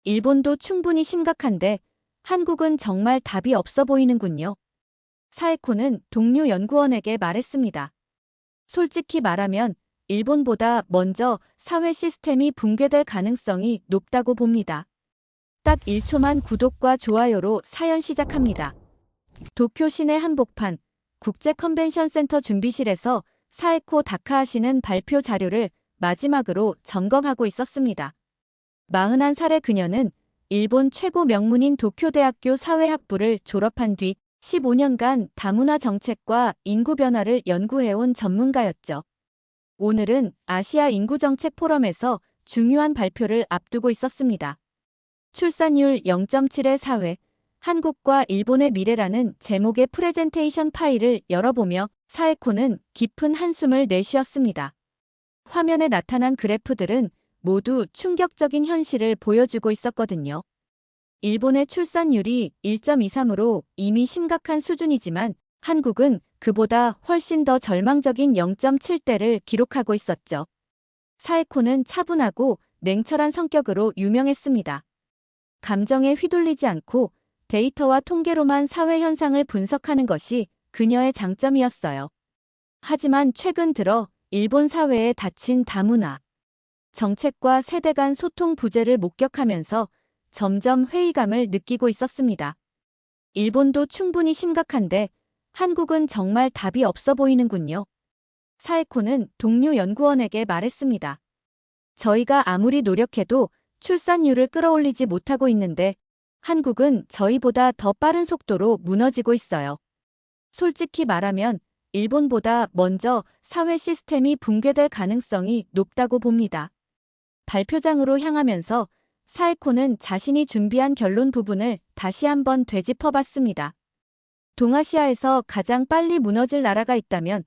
일본도 충분히 심각한데 한국은 정말 답이 없어 보이는군요. 사에코는 동료 연구원에게 말했습니다. 솔직히 말하면 일본보다 먼저 사회 시스템이 붕괴될 가능성이 높다고 봅니다. 딱 1초만 구독과 좋아요로 사연 시작합니다. 도쿄 시내 한복판 국제 컨벤션 센터 준비실에서 사에코 다카하시는 발표 자료를 마지막으로 점검하고 있었습니다. 41살의 그녀는 일본 최고 명문인 도쿄대학교 사회학부를 졸업한 뒤 15년간 다문화 정책과 인구 변화를 연구해온 전문가였죠. 오늘은 아시아 인구정책 포럼에서 중요한 발표를 앞두고 있었습니다. 출산율 0.7의 사회, 한국과 일본의 미래라는 제목의 프레젠테이션 파일을 열어보며 사에코는 깊은 한숨을 내쉬었습니다. 화면에 나타난 그래프들은 모두 충격적인 현실을 보여주고 있었거든요. 일본의 출산율이 1.23으로 이미 심각한 수준이지만 한국은 그보다 훨씬 더 절망적인 0.7대를 기록하고 있었죠. 사에코는 차분하고 냉철한 성격으로 유명했습니다. 감정에 휘둘리지 않고 데이터와 통계로만 사회 현상을 분석하는 것이 그녀의 장점이었어요. 하지만 최근 들어 일본 사회에 닫힌 다문화, 정책과 세대 간 소통 부재를 목격하면서 점점 회의감을 느끼고 있었습니다. 일본도 충분히 심각한데 한국은 정말 답이 없어 보이는군요. 사에코는 동료 연구원에게 말했습니다. 저희가 아무리 노력해도 출산율을 끌어올리지 못하고 있는데 한국은 저희보다 더 빠른 속도로 무너지고 있어요. 솔직히 말하면 일본보다 먼저 사회 시스템이 붕괴될 가능성이 높다고 봅니다. 발표장으로 향하면서 사에코는 자신이 준비한 결론 부분을 다시 한번 되짚어봤습니다. 동아시아에서 가장 빨리 무너질 나라가 있다면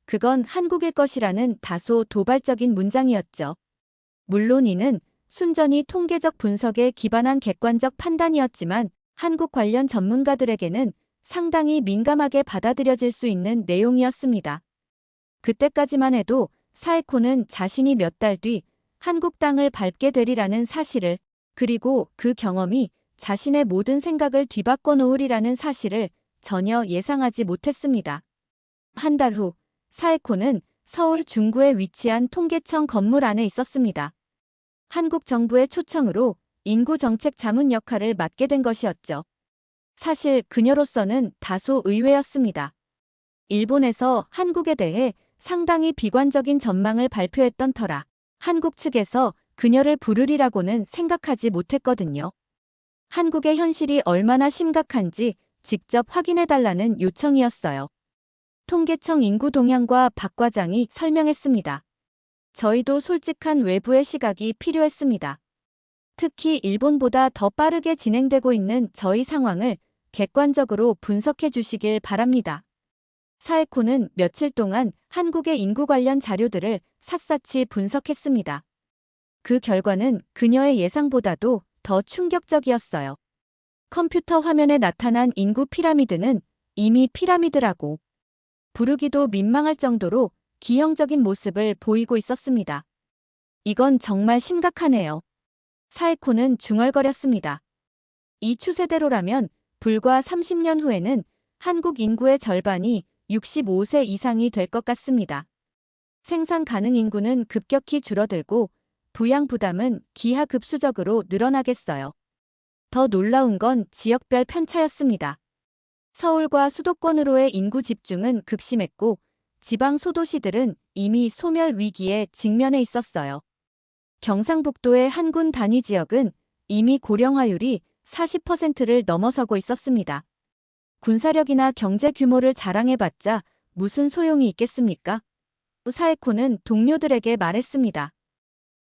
그건 한국일 것이라는 다소 도발적인 문장이었죠. 물론 이는 순전히 통계적 분석에 기반한 객관적 판단이었지만 한국 관련 전문가들에게는 상당히 민감하게 받아들여질 수 있는 내용이었습니다. 그때까지만 해도 사에코는 자신이 몇 달 뒤 한국 땅을 밟게 되리라는 사실을, 그리고 그 경험이 자신의 모든 생각을 뒤바꿔 놓으리라는 사실을 전혀 예상하지 못했습니다. 한 달 후, 사에코는 서울 중구에 위치한 통계청 건물 안에 있었습니다. 한국 정부의 초청으로 인구정책 자문 역할을 맡게 된 것이었죠. 사실 그녀로서는 다소 의외였습니다. 일본에서 한국에 대해 상당히 비관적인 전망을 발표했던 터라 한국 측에서 그녀를 부르리라고는 생각하지 못했거든요. 한국의 현실이 얼마나 심각한지 직접 확인해달라는 요청이었어요. 통계청 인구 동향과 박 과장이 설명했습니다. 저희도 솔직한 외부의 시각이 필요했습니다. 특히 일본보다 더 빠르게 진행되고 있는 저희 상황을 객관적으로 분석해 주시길 바랍니다. 사에코는 며칠 동안 한국의 인구 관련 자료들을 샅샅이 분석했습니다. 그 결과는 그녀의 예상보다도 더 충격적이었어요. 컴퓨터 화면에 나타난 인구 피라미드는 이미 피라미드라고 부르기도 민망할 정도로 기형적인 모습을 보이고 있었습니다. 이건 정말 심각하네요. 사에코는 중얼거렸습니다. 이 추세대로라면 불과 30년 후에는 한국 인구의 절반이 65세 이상이 될 것 같습니다. 생산 가능 인구는 급격히 줄어들고 부양 부담은 기하급수적으로 늘어나겠어요. 더 놀라운 건 지역별 편차였습니다. 서울과 수도권으로의 인구 집중은 극심했고 지방 소도시들은 이미 소멸 위기에 직면해 있었어요. 경상북도의 한 군 단위 지역은 이미 고령화율이 40%를 넘어서고 있었습니다. 군사력이나 경제 규모를 자랑해봤자 무슨 소용이 있겠습니까? 사에코는 동료들에게 말했습니다.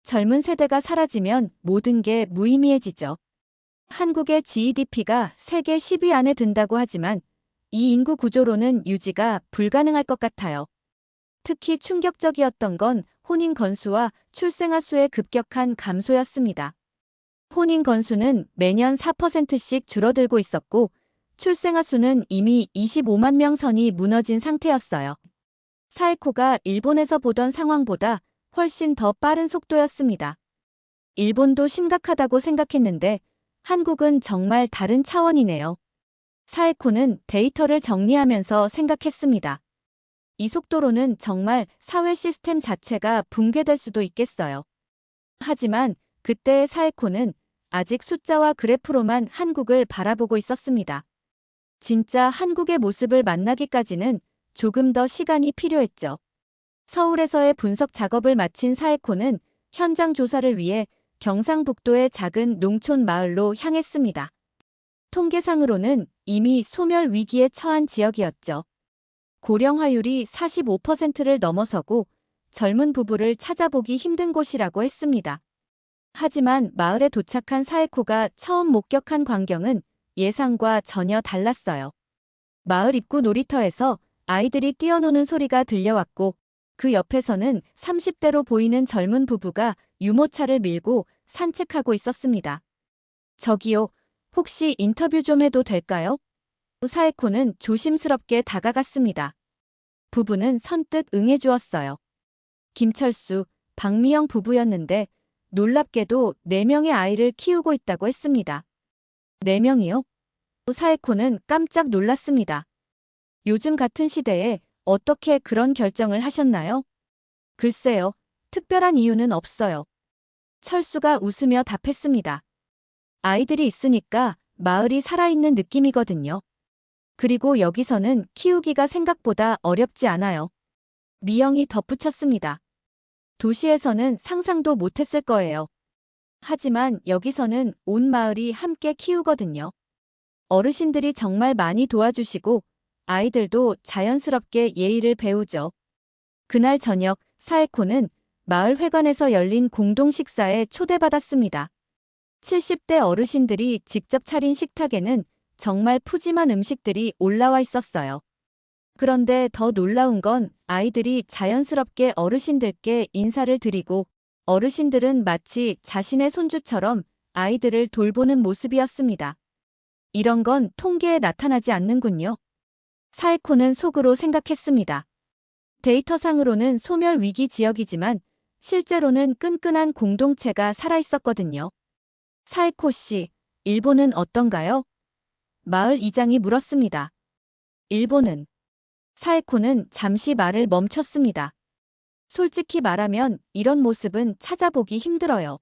젊은 세대가 사라지면 모든 게 무의미해지죠. 한국의 GDP가 세계 10위 안에 든다고 하지만 이 인구 구조로는 유지가 불가능할 것 같아요. 특히 충격적이었던 건 혼인 건수와 출생아 수의 급격한 감소였습니다. 혼인 건수는 매년 4%씩 줄어들고 있었고 출생아 수는 이미 25만 명 선이 무너진 상태였어요. 사에코가 일본에서 보던 상황보다 훨씬 더 빠른 속도였습니다. 일본도 심각하다고 생각했는데 한국은 정말 다른 차원이네요. 사에코는 데이터를 정리하면서 생각했습니다. 이 속도로는 정말 사회 시스템 자체가 붕괴될 수도 있겠어요. 하지만 그때의 사에코는 아직 숫자와 그래프로만 한국을 바라보고 있었습니다. 진짜 한국의 모습을 만나기까지는 조금 더 시간이 필요했죠. 서울에서의 분석 작업을 마친 사에코는 현장 조사를 위해 경상북도의 작은 농촌 마을로 향했습니다. 통계상으로는 이미 소멸 위기에 처한 지역이었죠. 고령화율이 45%를 넘어서고 젊은 부부를 찾아보기 힘든 곳이라고 했습니다. 하지만 마을에 도착한 사에코가 처음 목격한 광경은 예상과 전혀 달랐어요. 마을 입구 놀이터에서 아이들이 뛰어노는 소리가 들려왔고 그 옆에서는 30대로 보이는 젊은 부부가 유모차를 밀고 산책하고 있었습니다. 저기요, 혹시 인터뷰 좀 해도 될까요? 사에코는 조심스럽게 다가갔습니다. 부부는 선뜻 응해주었어요. 김철수, 박미영 부부였는데 놀랍게도 4명의 아이를 키우고 있다고 했습니다. 4명이요? 사에코는 깜짝 놀랐습니다. 요즘 같은 시대에 어떻게 그런 결정을 하셨나요? 글쎄요, 특별한 이유는 없어요. 철수가 웃으며 답했습니다. 아이들이 있으니까 마을이 살아있는 느낌이거든요. 그리고 여기서는 키우기가 생각보다 어렵지 않아요. 미영이 덧붙였습니다. 도시에서는 상상도 못했을 거예요. 하지만 여기서는 온 마을이 함께 키우거든요. 어르신들이 정말 많이 도와주시고 아이들도 자연스럽게 예의를 배우죠. 그날 저녁 사에코는 마을 회관에서 열린 공동 식사에 초대받았습니다. 70대 어르신들이 직접 차린 식탁에는 정말 푸짐한 음식들이 올라와 있었어요. 그런데 더 놀라운 건 아이들이 자연스럽게 어르신들께 인사를 드리고 어르신들은 마치 자신의 손주처럼 아이들을 돌보는 모습이었습니다. 이런 건 통계에 나타나지 않는군요. 사에코는 속으로 생각했습니다. 데이터상으로는 소멸 위기 지역이지만 실제로는 끈끈한 공동체가 살아있었거든요. 사에코 씨, 일본은 어떤가요? 마을 이장이 물었습니다. 일본은? 사에코는 잠시 말을 멈췄습니다. 솔직히 말하면 이런 모습은 찾아보기 힘들어요.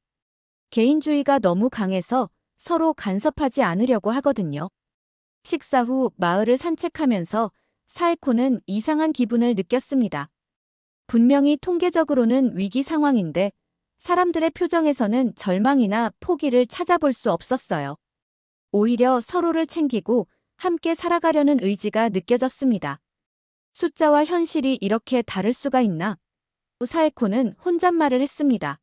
개인주의가 너무 강해서 서로 간섭하지 않으려고 하거든요. 식사 후 마을을 산책하면서 사에코는 이상한 기분을 느꼈습니다. 분명히 통계적으로는 위기 상황인데 사람들의 표정에서는 절망이나 포기를 찾아볼 수 없었어요. 오히려 서로를 챙기고 함께 살아가려는 의지가 느껴졌습니다. 숫자와 현실이 이렇게 다를 수가 있나? 사에코는 혼잣말을 했습니다.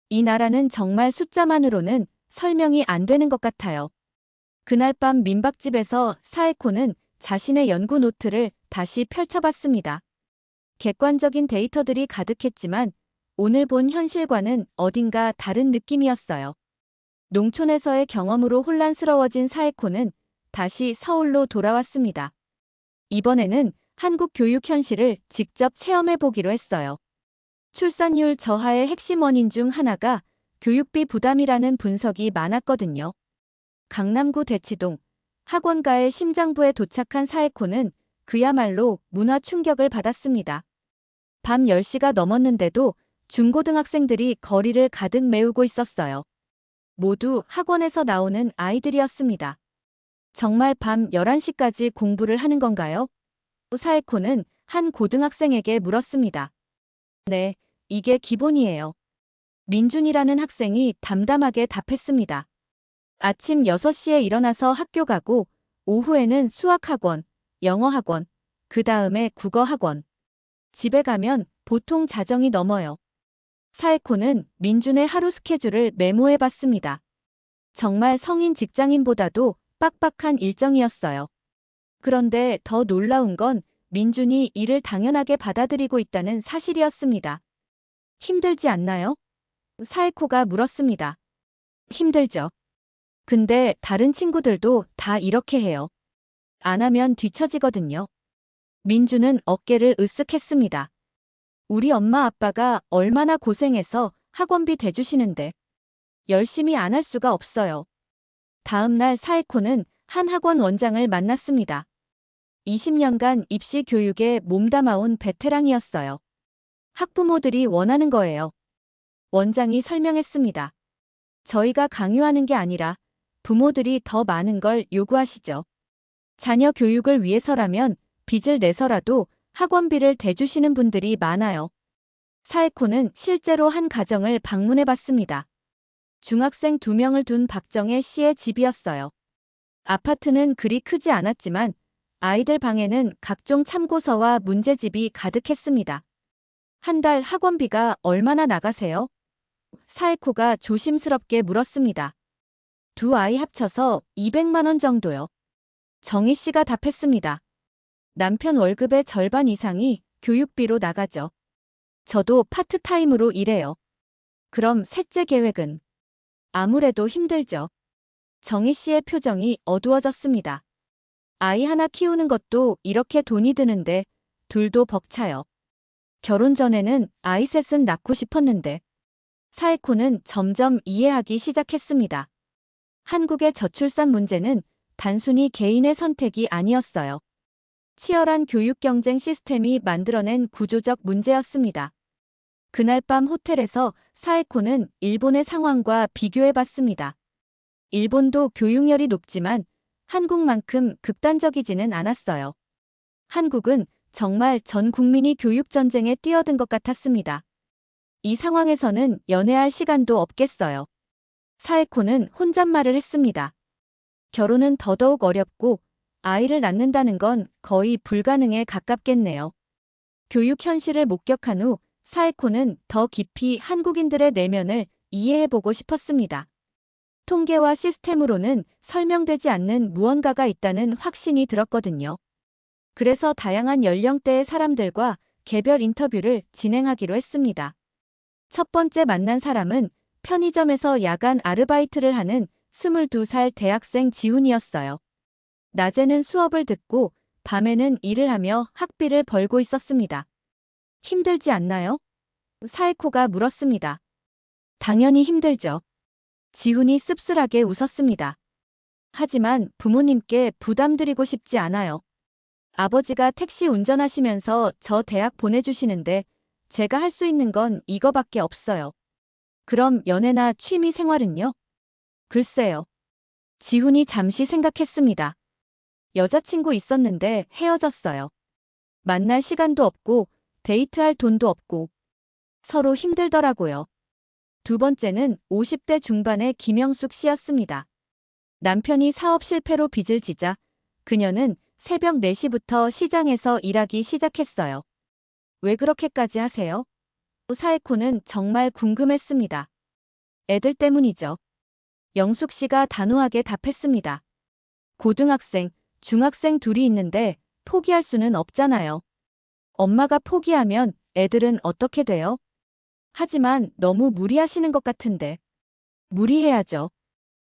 이 나라는 정말 숫자만으로는 설명이 안 되는 것 같아요. 그날 밤 민박집에서 사에코는 자신의 연구 노트를 다시 펼쳐봤습니다. 객관적인 데이터들이 가득했지만 오늘 본 현실과는 어딘가 다른 느낌이었어요. 농촌에서의 경험으로 혼란스러워진 사에코는 다시 서울로 돌아왔습니다. 이번에는 한국 교육 현실을 직접 체험해 보기로 했어요. 출산율 저하의 핵심 원인 중 하나가 교육비 부담이라는 분석이 많았거든요. 강남구 대치동 학원가의 심장부에 도착한 사에코는 그야말로 문화 충격을 받았습니다. 밤 10시가 넘었는데도 중고등학생들이 거리를 가득 메우고 있었어요. 모두 학원에서 나오는 아이들이었습니다. 정말 밤 11시까지 공부를 하는 건가요? 사에코는 한 고등학생에게 물었습니다. 네, 이게 기본이에요. 민준이라는 학생이 담담하게 답했습니다. 아침 6시에 일어나서 학교 가고 오후에는 수학학원, 영어학원, 그 다음에 국어학원. 집에 가면 보통 자정이 넘어요. 사에코는 민준의 하루 스케줄을 메모해 봤습니다. 정말 성인 직장인보다도 빡빡한 일정이었어요. 그런데 더 놀라운 건 민준이 이를 당연하게 받아들이고 있다는 사실이었습니다. 힘들지 않나요? 사에코가 물었습니다. 힘들죠. 근데 다른 친구들도 다 이렇게 해요. 안 하면 뒤처지거든요. 민준은 어깨를 으쓱했습니다. 우리 엄마 아빠가 얼마나 고생해서 학원비 대주시는데 열심히 안 할 수가 없어요. 다음 날 사에코는 한 학원 원장을 만났습니다. 20년간 입시 교육에 몸담아온 베테랑이었어요. 학부모들이 원하는 거예요. 원장이 설명했습니다. 저희가 강요하는 게 아니라 부모들이 더 많은 걸 요구하시죠. 자녀 교육을 위해서라면 빚을 내서라도 학원비를 대주시는 분들이 많아요. 사에코는 실제로 한 가정을 방문해 봤습니다. 중학생 2명을 둔 박정혜 씨의 집이었어요. 아파트는 그리 크지 않았지만 아이들 방에는 각종 참고서와 문제집이 가득했습니다. 한 달 학원비가 얼마나 나가세요? 사에코가 조심스럽게 물었습니다. 두 아이 합쳐서 200만 원 정도요. 정희 씨가 답했습니다. 남편 월급의 절반 이상이 교육비로 나가죠. 저도 파트타임으로 일해요. 그럼 셋째 계획은? 아무래도 힘들죠. 정희 씨의 표정이 어두워졌습니다. 아이 하나 키우는 것도 이렇게 돈이 드는데 둘도 벅차요. 결혼 전에는 아이 셋은 낳고 싶었는데. 사에코는 점점 이해하기 시작했습니다. 한국의 저출산 문제는 단순히 개인의 선택이 아니었어요. 치열한 교육 경쟁 시스템이 만들어낸 구조적 문제였습니다. 그날 밤 호텔에서 사에코는 일본의 상황과 비교해봤습니다. 일본도 교육열이 높지만 한국만큼 극단적이지는 않았어요. 한국은 정말 전 국민이 교육 전쟁에 뛰어든 것 같았습니다. 이 상황에서는 연애할 시간도 없겠어요. 사에코는 혼잣말을 했습니다. 결혼은 더더욱 어렵고 아이를 낳는다는 건 거의 불가능에 가깝겠네요. 교육 현실을 목격한 후 사에코는 더 깊이 한국인들의 내면을 이해해보고 싶었습니다. 통계와 시스템으로는 설명되지 않는 무언가가 있다는 확신이 들었거든요. 그래서 다양한 연령대의 사람들과 개별 인터뷰를 진행하기로 했습니다. 첫 번째 만난 사람은 편의점에서 야간 아르바이트를 하는 22살 대학생 지훈이었어요. 낮에는 수업을 듣고 밤에는 일을 하며 학비를 벌고 있었습니다. 힘들지 않나요? 사에코가 물었습니다. 당연히 힘들죠. 지훈이 씁쓸하게 웃었습니다. 하지만 부모님께 부담드리고 싶지 않아요. 아버지가 택시 운전하시면서 저 대학 보내주시는데 제가 할 수 있는 건 이거밖에 없어요. 그럼 연애나 취미 생활은요? 글쎄요. 지훈이 잠시 생각했습니다. 여자친구 있었는데 헤어졌어요. 만날 시간도 없고 데이트할 돈도 없고 서로 힘들더라고요. 두 번째는 50대 중반의 김영숙 씨였습니다. 남편이 사업 실패로 빚을 지자 그녀는 새벽 4시부터 시장에서 일하기 시작했어요. 왜 그렇게까지 하세요? 사에코는 정말 궁금했습니다. 애들 때문이죠. 영숙 씨가 단호하게 답했습니다. 고등학생, 중학생 둘이 있는데 포기할 수는 없잖아요. 엄마가 포기하면 애들은 어떻게 돼요? 하지만 너무 무리하시는 것 같은데. 무리해야죠.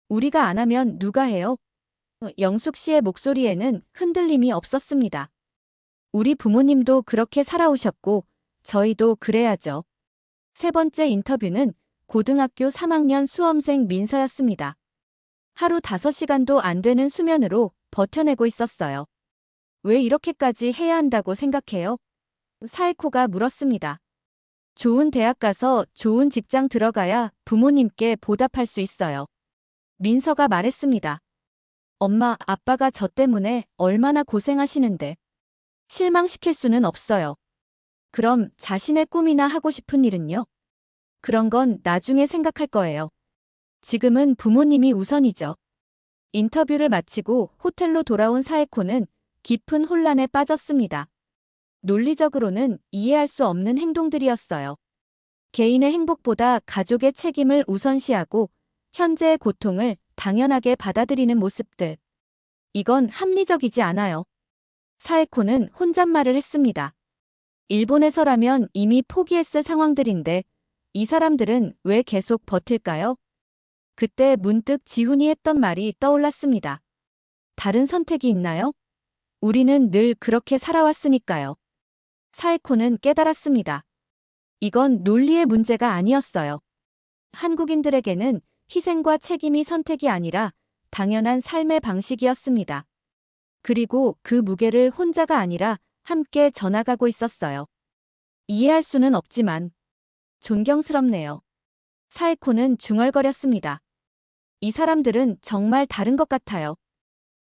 우리가 안 하면 누가 해요? 영숙 씨의 목소리에는 흔들림이 없었습니다. 우리 부모님도 그렇게 살아오셨고 저희도 그래야죠. 세 번째 인터뷰는 고등학교 3학년 수험생 민서였습니다. 하루 5시간도 안 되는 수면으로 버텨내고 있었어요. 왜 이렇게까지 해야 한다고 생각해요? 사에코가 물었습니다. 좋은 대학 가서 좋은 직장 들어가야 부모님께 보답할 수 있어요. 민서가 말했습니다. 엄마, 아빠가 저 때문에 얼마나 고생하시는데. 실망시킬 수는 없어요. 그럼 자신의 꿈이나 하고 싶은 일은요? 그런 건 나중에 생각할 거예요. 지금은 부모님이 우선이죠. 인터뷰를 마치고 호텔로 돌아온 사에코는 깊은 혼란에 빠졌습니다. 논리적으로는 이해할 수 없는 행동들이었어요. 개인의 행복보다 가족의 책임을 우선시하고 현재의 고통을 당연하게 받아들이는 모습들. 이건 합리적이지 않아요. 사에코는 혼잣말을 했습니다. 일본에서라면 이미 포기했을 상황들인데 이 사람들은 왜 계속 버틸까요? 그때 문득 지훈이 했던 말이 떠올랐습니다. 다른 선택이 있나요? 우리는 늘 그렇게 살아왔으니까요. 사에코는 깨달았습니다. 이건 논리의 문제가 아니었어요. 한국인들에게는 희생과 책임이 선택이 아니라 당연한 삶의 방식이었습니다. 그리고 그 무게를 혼자가 아니라 함께 져나가고 있었어요. 이해할 수는 없지만 존경스럽네요. 사에코는 중얼거렸습니다. 이 사람들은 정말 다른 것 같아요.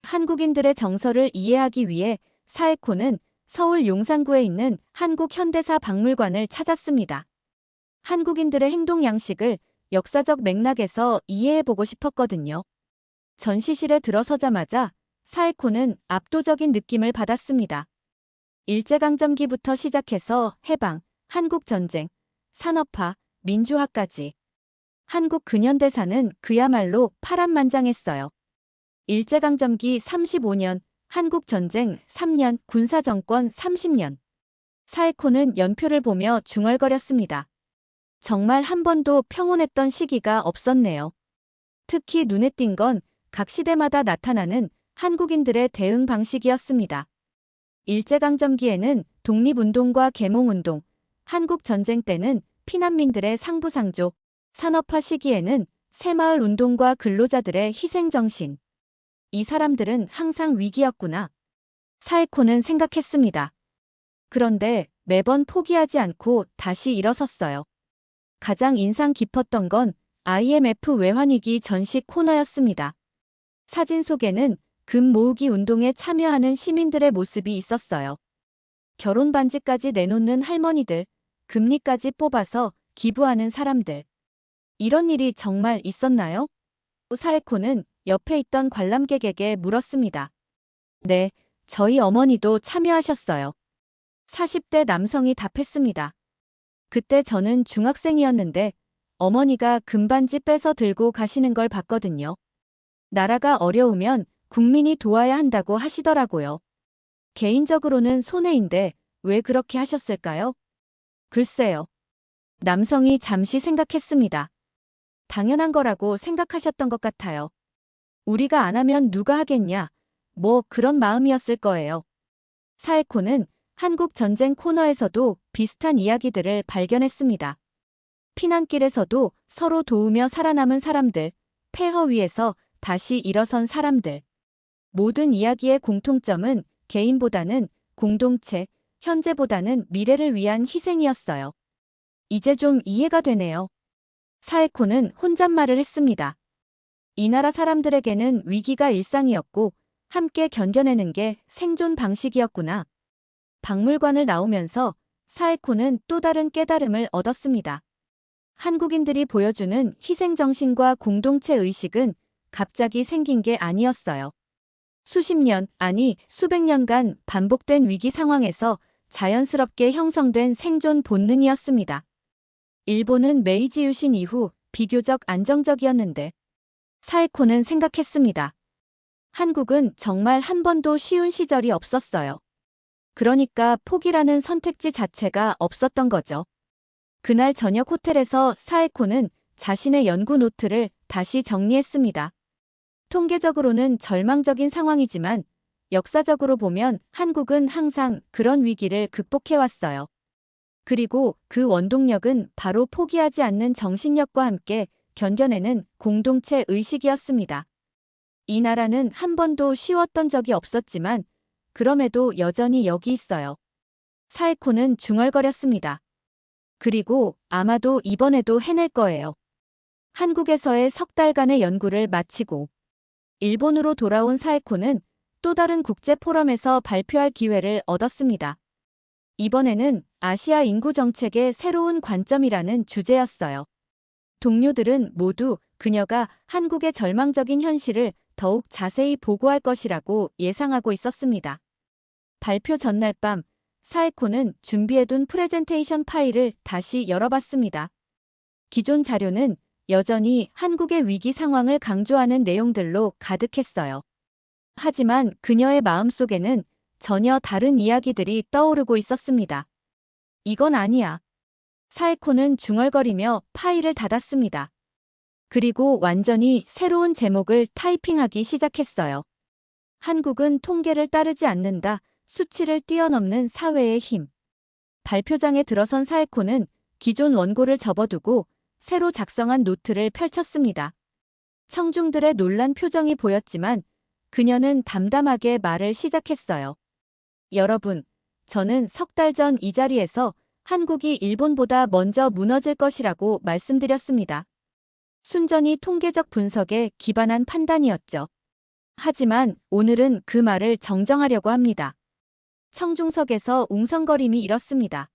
한국인들의 정서를 이해하기 위해 사에코는 서울 용산구에 있는 한국현대사 박물관을 찾았습니다. 한국인들의 행동 양식을 역사적 맥락에서 이해해보고 싶었거든요. 전시실에 들어서자마자 사에코는 압도적인 느낌을 받았습니다. 일제강점기부터 시작해서 해방, 한국전쟁, 산업화, 민주화까지. 한국 근현대사는 그야말로 파란만장했어요. 일제강점기 35년, 한국전쟁 3년, 군사정권 30년. 사에코는 연표를 보며 중얼거렸습니다. 정말 한 번도 평온했던 시기가 없었네요. 특히 눈에 띈 건 각 시대마다 나타나는 한국인들의 대응 방식이었습니다. 일제강점기에는 독립운동과 계몽운동, 한국전쟁 때는 피난민들의 상부상조, 산업화 시기에는 새마을운동과 근로자들의 희생정신. 이 사람들은 항상 위기였구나. 사에코는 생각했습니다. 그런데 매번 포기하지 않고 다시 일어섰어요. 가장 인상 깊었던 건 IMF 외환위기 전시 코너였습니다. 사진 속에는 금 모으기 운동에 참여하는 시민들의 모습이 있었어요. 결혼 반지까지 내놓는 할머니들, 금리까지 뽑아서 기부하는 사람들. 이런 일이 정말 있었나요? 사에코는 옆에 있던 관람객에게 물었습니다. 네, 저희 어머니도 참여하셨어요. 40대 남성이 답했습니다. 그때 저는 중학생이었는데 어머니가 금반지 빼서 들고 가시는 걸 봤거든요. 나라가 어려우면 국민이 도와야 한다고 하시더라고요. 개인적으로는 손해인데 왜 그렇게 하셨을까요? 글쎄요. 남성이 잠시 생각했습니다. 당연한 거라고 생각하셨던 것 같아요. 우리가 안 하면 누가 하겠냐? 뭐 그런 마음이었을 거예요. 사에코는 한국 전쟁 코너에서도 비슷한 이야기들을 발견했습니다. 피난길에서도 서로 도우며 살아남은 사람들, 폐허 위에서 다시 일어선 사람들. 모든 이야기의 공통점은 개인보다는 공동체, 현재보다는 미래를 위한 희생이었어요. 이제 좀 이해가 되네요. 사에코는 혼잣말을 했습니다. 이 나라 사람들에게는 위기가 일상이었고 함께 견뎌내는 게 생존 방식이었구나. 박물관을 나오면서 사에코는 또 다른 깨달음을 얻었습니다. 한국인들이 보여주는 희생정신과 공동체 의식은 갑자기 생긴 게 아니었어요. 수십 년, 아니 수백 년간 반복된 위기 상황에서 자연스럽게 형성된 생존 본능이었습니다. 일본은 메이지 유신 이후 비교적 안정적이었는데 사에코는 생각했습니다. 한국은 정말 한 번도 쉬운 시절이 없었어요. 그러니까 포기라는 선택지 자체가 없었던 거죠. 그날 저녁 호텔에서 사에코는 자신의 연구 노트를 다시 정리했습니다. 통계적으로는 절망적인 상황이지만 역사적으로 보면 한국은 항상 그런 위기를 극복해왔어요. 그리고 그 원동력은 바로 포기하지 않는 정신력과 함께 견뎌내는 공동체 의식이었습니다. 이 나라는 한 번도 쉬웠던 적이 없었지만 그럼에도 여전히 여기 있어요. 사에코는 중얼거렸습니다. 그리고 아마도 이번에도 해낼 거예요. 한국에서의 석 달간의 연구를 마치고 일본으로 돌아온 사에코는 또 다른 국제 포럼에서 발표할 기회를 얻었습니다. 이번에는 아시아 인구 정책의 새로운 관점이라는 주제였어요. 동료들은 모두 그녀가 한국의 절망적인 현실을 더욱 자세히 보고할 것이라고 예상하고 있었습니다. 발표 전날 밤, 사에코는 준비해둔 프레젠테이션 파일을 다시 열어봤습니다. 기존 자료는 여전히 한국의 위기 상황을 강조하는 내용들로 가득했어요. 하지만 그녀의 마음속에는 전혀 다른 이야기들이 떠오르고 있었습니다. 이건 아니야. 사에코는 중얼거리며 파일을 닫았습니다. 그리고 완전히 새로운 제목을 타이핑하기 시작했어요. 한국은 통계를 따르지 않는다. 수치를 뛰어넘는 사회의 힘. 발표장에 들어선 사에코는 기존 원고를 접어두고 새로 작성한 노트를 펼쳤습니다. 청중들의 놀란 표정이 보였지만 그녀는 담담하게 말을 시작했어요. 여러분, 저는 석 달 전 이 자리에서 한국이 일본보다 먼저 무너질 것이라고 말씀드렸습니다. 순전히 통계적 분석에 기반한 판단이었죠. 하지만 오늘은 그 말을 정정하려고 합니다. 청중석에서 웅성거림이 일었습니다.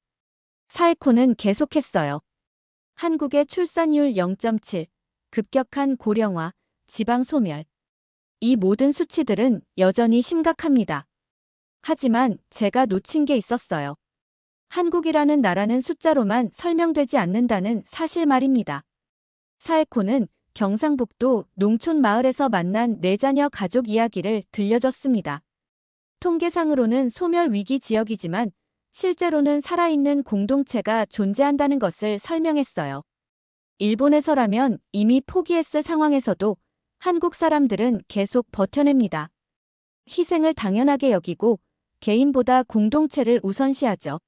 사에코는 계속했어요. 한국의 출산율 0.7, 급격한 고령화, 지방 소멸. 이 모든 수치들은 여전히 심각합니다. 하지만 제가 놓친 게 있었어요. 한국이라는 나라는 숫자로만 설명되지 않는다는 사실 말입니다. 사에코는 경상북도 농촌 마을에서 만난 네 자녀 가족 이야기를 들려줬습니다. 통계상으로는 소멸 위기 지역이지만 실제로는 살아있는 공동체가 존재한다는 것을 설명했어요. 일본에서라면 이미 포기했을 상황에서도 한국 사람들은 계속 버텨냅니다. 희생을 당연하게 여기고 개인보다 공동체를 우선시하죠.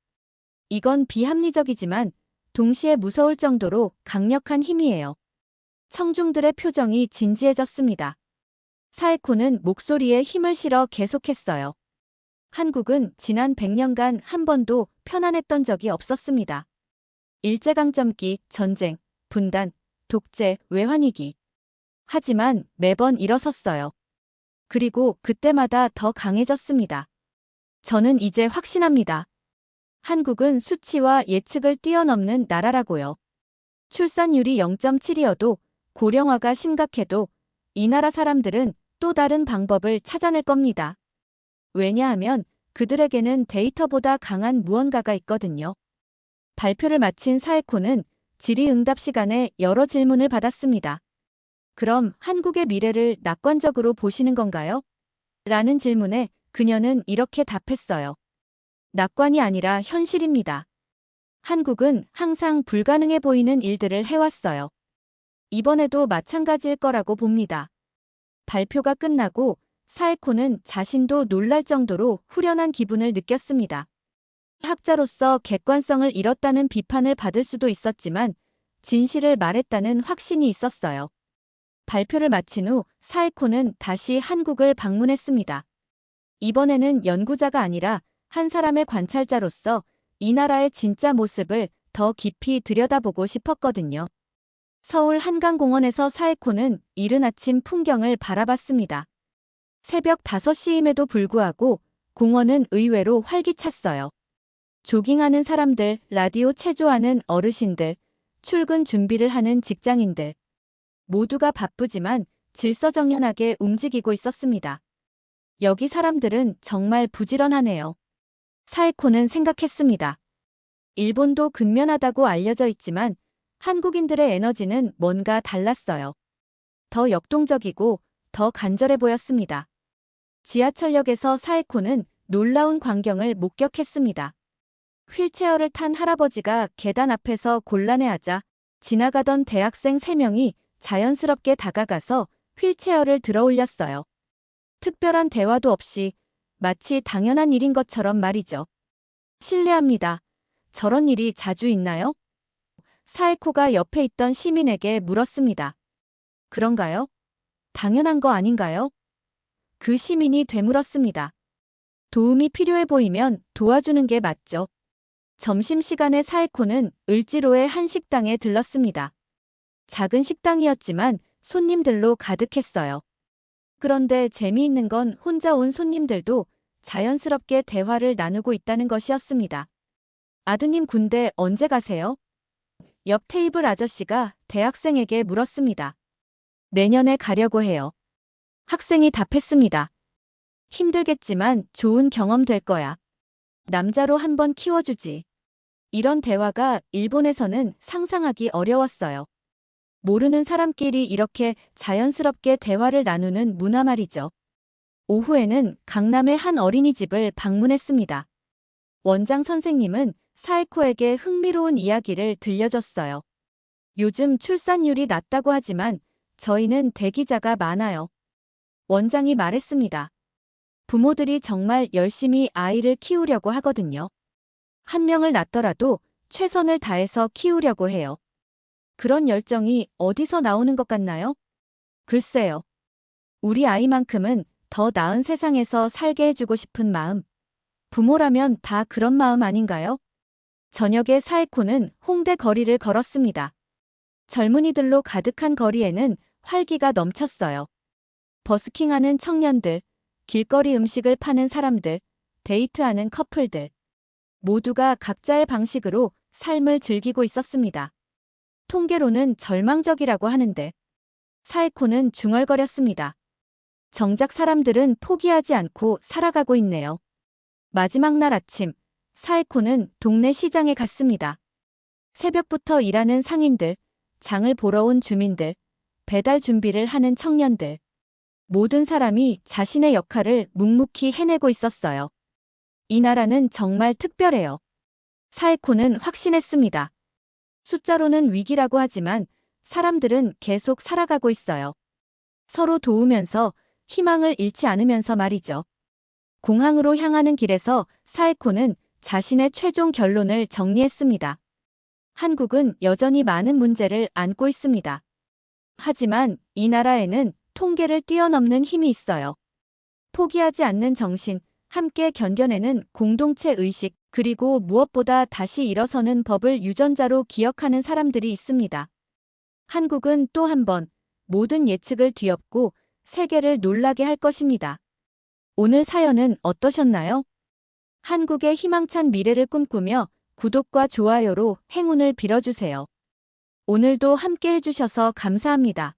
이건 비합리적이지만 동시에 무서울 정도로 강력한 힘이에요. 청중들의 표정이 진지해졌습니다. 사에코는 목소리에 힘을 실어 계속했어요. 한국은 지난 100년간 한 번도 편안했던 적이 없었습니다. 일제강점기, 전쟁, 분단, 독재, 외환위기. 하지만 매번 일어섰어요. 그리고 그때마다 더 강해졌습니다. 저는 이제 확신합니다. 한국은 수치와 예측을 뛰어넘는 나라라고요. 출산율이 0.7이어도 고령화가 심각해도 이 나라 사람들은 또 다른 방법을 찾아낼 겁니다. 왜냐하면 그들에게는 데이터보다 강한 무언가가 있거든요. 발표를 마친 사에코는 질의응답 시간에 여러 질문을 받았습니다. 그럼 한국의 미래를 낙관적으로 보시는 건가요? 라는 질문에 그녀는 이렇게 답했어요. 낙관이 아니라 현실입니다. 한국은 항상 불가능해 보이는 일들을 해왔어요. 이번에도 마찬가지일 거라고 봅니다. 발표가 끝나고 사에코는 자신도 놀랄 정도로 후련한 기분을 느꼈습니다. 학자로서 객관성을 잃었다는 비판을 받을 수도 있었지만 진실을 말했다는 확신이 있었어요. 발표를 마친 후 사에코는 다시 한국을 방문했습니다. 이번에는 연구자가 아니라 한 사람의 관찰자로서 이 나라의 진짜 모습을 더 깊이 들여다보고 싶었거든요. 서울 한강공원에서 사에코는 이른 아침 풍경을 바라봤습니다. 새벽 5시임에도 불구하고 공원은 의외로 활기찼어요. 조깅하는 사람들, 라디오 체조하는 어르신들, 출근 준비를 하는 직장인들. 모두가 바쁘지만 질서정연하게 움직이고 있었습니다. 여기 사람들은 정말 부지런하네요. 사에코는 생각했습니다. 일본도 근면하다고 알려져 있지만 한국인들의 에너지는 뭔가 달랐어요. 더 역동적이고 더 간절해 보였습니다. 지하철역에서 사에코는 놀라운 광경을 목격했습니다. 휠체어를 탄 할아버지가 계단 앞에서 곤란해하자 지나가던 대학생 3명이 자연스럽게 다가가서 휠체어를 들어올렸어요. 특별한 대화도 없이 마치 당연한 일인 것처럼 말이죠. 실례합니다. 저런 일이 자주 있나요? 사에코가 옆에 있던 시민에게 물었습니다. 그런가요? 당연한 거 아닌가요? 그 시민이 되물었습니다. 도움이 필요해 보이면 도와주는 게 맞죠. 점심시간에 사에코는 을지로의 한 식당에 들렀습니다. 작은 식당이었지만 손님들로 가득했어요. 그런데 재미있는 건 혼자 온 손님들도 자연스럽게 대화를 나누고 있다는 것이었습니다. 아드님 군대 언제 가세요? 옆 테이블 아저씨가 대학생에게 물었습니다. 내년에 가려고 해요. 학생이 답했습니다. 힘들겠지만 좋은 경험 될 거야. 남자로 한번 키워주지. 이런 대화가 일본에서는 상상하기 어려웠어요. 모르는 사람끼리 이렇게 자연스럽게 대화를 나누는 문화 말이죠. 오후에는 강남의 한 어린이집을 방문했습니다. 원장 선생님은 사에코에게 흥미로운 이야기를 들려줬어요. 요즘 출산율이 낮다고 하지만 저희는 대기자가 많아요. 원장이 말했습니다. 부모들이 정말 열심히 아이를 키우려고 하거든요. 한 명을 낳더라도 최선을 다해서 키우려고 해요. 그런 열정이 어디서 나오는 것 같나요? 글쎄요. 우리 아이만큼은 더 나은 세상에서 살게 해주고 싶은 마음. 부모라면 다 그런 마음 아닌가요? 저녁에 사에코는 홍대 거리를 걸었습니다. 젊은이들로 가득한 거리에는 활기가 넘쳤어요. 버스킹하는 청년들, 길거리 음식을 파는 사람들, 데이트하는 커플들. 모두가 각자의 방식으로 삶을 즐기고 있었습니다. 통계로는 절망적이라고 하는데 사에코는 중얼거렸습니다. 정작 사람들은 포기하지 않고 살아가고 있네요. 마지막 날 아침, 사에코는 동네 시장에 갔습니다. 새벽부터 일하는 상인들, 장을 보러 온 주민들, 배달 준비를 하는 청년들. 모든 사람이 자신의 역할을 묵묵히 해내고 있었어요. 이 나라는 정말 특별해요. 사에코는 확신했습니다. 숫자로는 위기라고 하지만 사람들은 계속 살아가고 있어요. 서로 도우면서 희망을 잃지 않으면서 말이죠. 공항으로 향하는 길에서 사에코는 자신의 최종 결론을 정리했습니다. 한국은 여전히 많은 문제를 안고 있습니다. 하지만 이 나라에는 통계를 뛰어넘는 힘이 있어요. 포기하지 않는 정신, 함께 견뎌내는 공동체 의식, 그리고 무엇보다 다시 일어서는 법을 유전자로 기억하는 사람들이 있습니다. 한국은 또 한 번 모든 예측을 뒤엎고 세계를 놀라게 할 것입니다. 오늘 사연은 어떠셨나요? 한국의 희망찬 미래를 꿈꾸며 구독과 좋아요로 행운을 빌어주세요. 오늘도 함께 해주셔서 감사합니다.